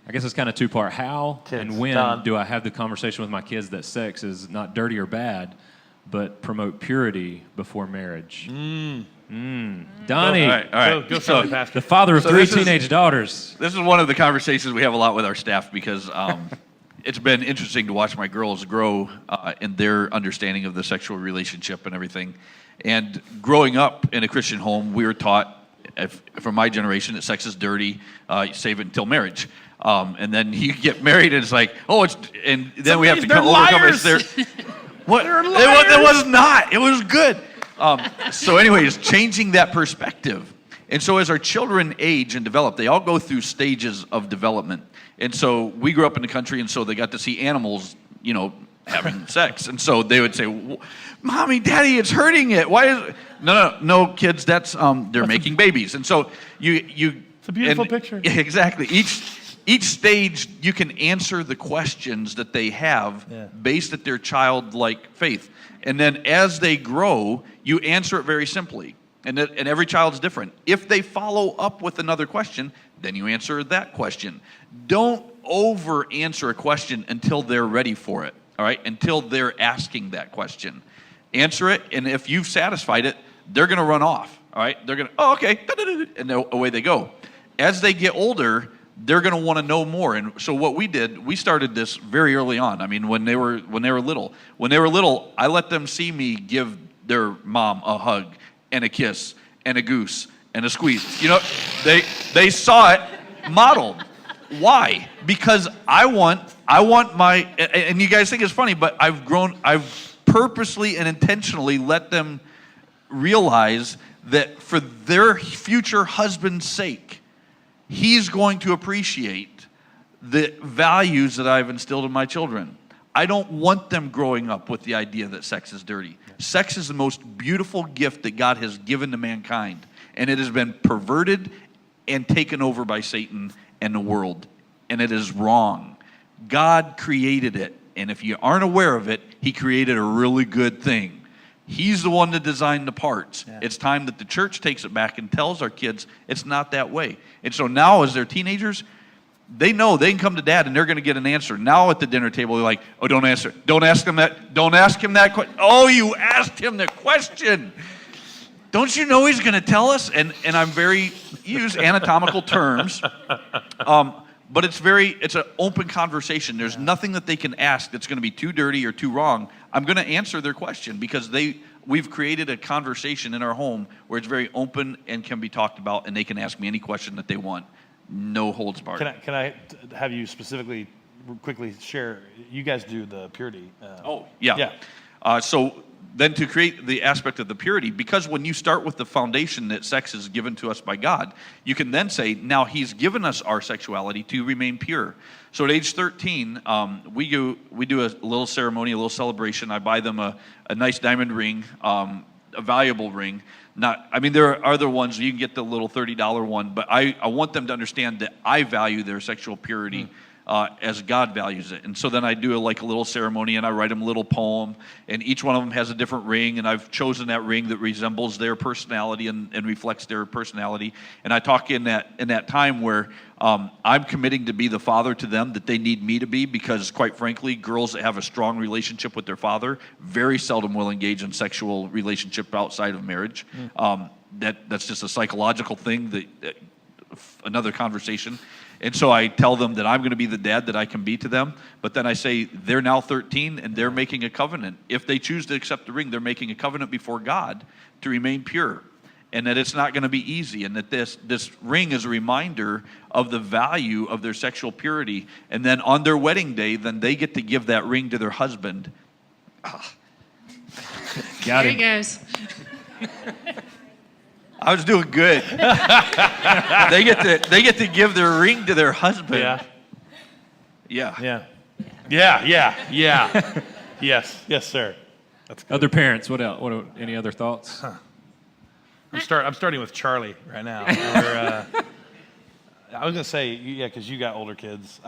I guess it's kind of two-part. How Kids, and when Don. do I have the conversation with my kids that sex is not dirty or bad, but promote purity before marriage? Donnie, All right. Go So, Pastor. the father of So three this is- teenage daughters. This is one of the conversations we have a lot with our staff because it's been interesting to watch my girls grow in their understanding of the sexual relationship and everything. And growing up in a Christian home, we were taught, from my generation, that sex is dirty. You save it until marriage. And then you get married, and it's like, and then we have to They're overcome liars. it. What? They're It was not. It was good. So anyways, changing that perspective. And so as our children age and develop, they all go through stages of development. And so we grew up in the country, and so they got to see animals, having sex. And so they would say, Mommy, Daddy, it's hurting it. Why is it? No, kids, that's they're making babies. And so It's a beautiful picture. Exactly. Each stage, you can answer the questions that they have based at their childlike faith. And then as they grow, you answer it very simply. And every child's different. If they follow up with another question, then you answer that question. Don't over answer a question until they're ready for it, all right? Until they're asking that question. Answer it, and if you've satisfied it, they're going to run off, all right? They're going to, okay, and away they go. As they get older, they're going to want to know more. And so what we did, we started this very early on. I mean, when they were little. When they were little, I let them see me give their mom a hug and a kiss and a goose and a squeeze. They saw it modeled. Why? Because I want my, and you guys think it's funny, but I've purposely and intentionally let them realize that for their future husband's sake, he's going to appreciate the values that I've instilled in my children. I don't want them growing up with the idea that sex is dirty. Sex is the most beautiful gift that God has given to mankind, and it has been perverted and taken over by Satan and the world, and it is wrong. God created it, and if you aren't aware of it, he created a really good thing. He's the one that designed the parts. Yeah. It's time that the church takes it back and tells our kids it's not that way. And so now as they're teenagers, they know they can come to Dad and they're going to get an answer. Now at the dinner table, they're like, oh, don't answer. Don't ask him that. Don't ask him that question. Oh, you asked him the question. Don't you know he's going to tell us? And I'm use anatomical terms. But it's an open conversation. There's nothing that they can ask that's going to be too dirty or too wrong. I'm going to answer their question because we've created a conversation in our home where it's very open and can be talked about, and they can ask me any question that they want. No holds barred. Can I have you specifically, quickly share? You guys do the purity. Yeah. So then to create the aspect of the purity, because when you start with the foundation that sex is given to us by God, you can then say, now he's given us our sexuality to remain pure. So at age 13, we do a little ceremony, a little celebration. I buy them a nice diamond ring, a valuable ring. There are other ones, you can get the little $30 one, but I want them to understand that I value their sexual purity as God values it. And so then I do a little ceremony, and I write them a little poem, and each one of them has a different ring, and I've chosen that ring that resembles their personality and reflects their personality. And I talk in that time where I'm committing to be the father to them that they need me to be, because quite frankly, girls that have a strong relationship with their father very seldom will engage in sexual relationship outside of marriage. That's just a psychological thing that another conversation. And so I tell them that I'm going to be the dad that I can be to them. But then I say they're now 13 and they're making a covenant. If they choose to accept the ring, they're making a covenant before God to remain pure. And that it's not going to be easy. And that this ring is a reminder of the value of their sexual purity. And then on their wedding day, then they get to give that ring to their husband. There he goes. I was doing good. They get to give their ring to their husband. Yeah. Yes, sir. That's good. Other parents, what else? Any other thoughts? I'm starting with Charlie right now. I was gonna say, because you got older kids.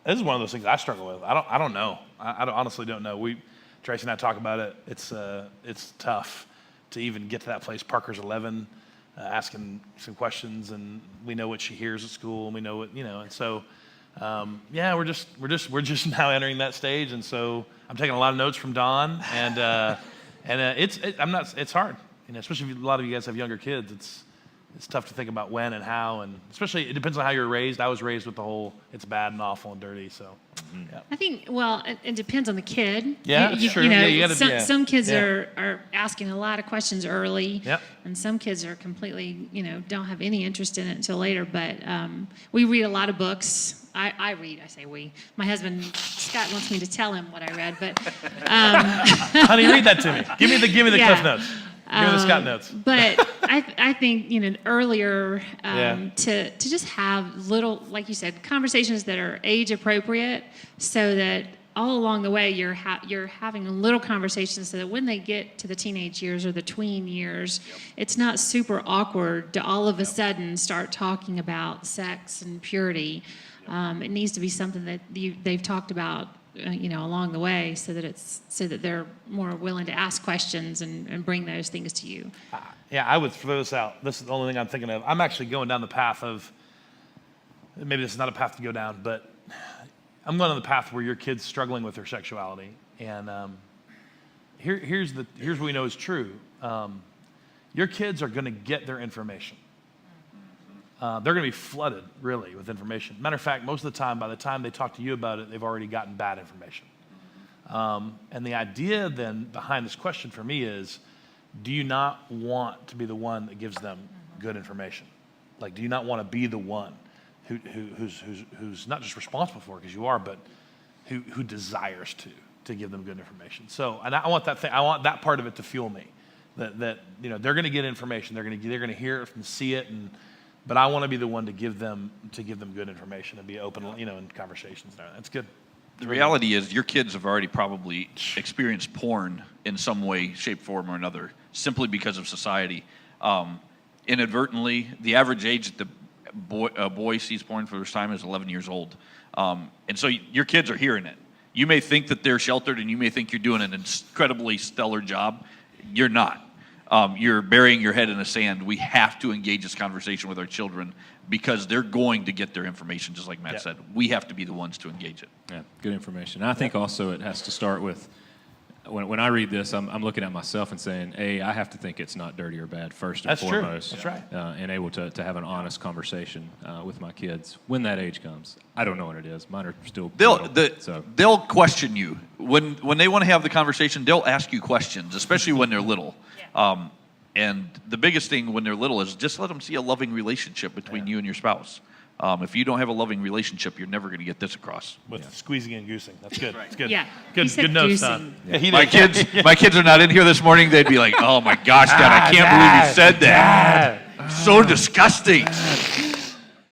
This is one of those things I struggle with. I don't know. I honestly don't know. Tracy and I talk about it. It's tough to even get to that place. Parker's 11, asking some questions, and we know what she hears at school, and we know what, and so yeah, we're just now entering that stage, and so I'm taking a lot of notes from Don, and it's hard, especially if a lot of you guys have younger kids. It's tough to think about when and how, and especially it depends on how you're raised. I was raised with the whole it's bad and awful and dirty, so yeah. I think, well, it depends on the kid. Yeah, that's true. Some kids are asking a lot of questions early, Yep. and some kids are completely, don't have any interest in it until later. But we read a lot of books. I read. I say we. My husband Scott wants me to tell him what I read, but Honey, read that to me. Give me the Yeah. Cliff Notes. Give me the Scott Notes. But I think earlier Yeah. to just have little, like you said, conversations that are age appropriate, so that all along the way you're having little conversations, so that when they get to the teenage years or the tween years, it's not super awkward to all of a sudden start talking about sex and purity. It needs to be something that they've talked about along the way, so that they're more willing to ask questions and bring those things to you. Yeah, I would throw this out. This is the only thing I'm thinking of. I'm actually going down the path of, maybe this is not a path to go down, but I'm going on the path where your kid's struggling with their sexuality. And here's what we know is true. Your kids are going to get their information. They're going to be flooded, really, with information. Matter of fact, most of the time, by the time they talk to you about it, they've already gotten bad information. And the idea then behind this question for me is, do you not want to be the one that gives them good information? Like, do you not want to be the one who's not just responsible for it, because you are, but who desires to give them good information? So, and I want that part of it to fuel me. That they're going to get information, they're going to hear it and see it, but I want to be the one to give them good information and be open, in conversations. That's good. The reality is your kids have already probably experienced porn in some way, shape, form, or another, simply because of society. Inadvertently, the average age that a boy sees porn for the first time is 11 years old. And so your kids are hearing it. You may think that they're sheltered, and you may think you're doing an incredibly stellar job. You're not. You're burying your head in the sand. We have to engage this conversation with our children, because they're going to get their information, just like Matt said. We have to be the ones to engage it. Yeah, good information. And I think also it has to start with, when I read this, I'm looking at myself and saying, I have to think it's not dirty or bad first and That's foremost. True. That's right. And able to have an honest conversation with my kids when that age comes. I don't know what it is. Mine are still They'll question you. When they want to have the conversation, they'll ask you questions, especially when they're little. And the biggest thing when they're little is just let them see a loving relationship between you and your spouse. If you don't have a loving relationship, you're never going to get this across. With squeezing and goosing. That's good. That's good. Yeah. Good notes, son. Yeah, My kids are not in here this morning. They'd be like, "Oh my gosh, Dad, I can't believe you said that. So disgusting."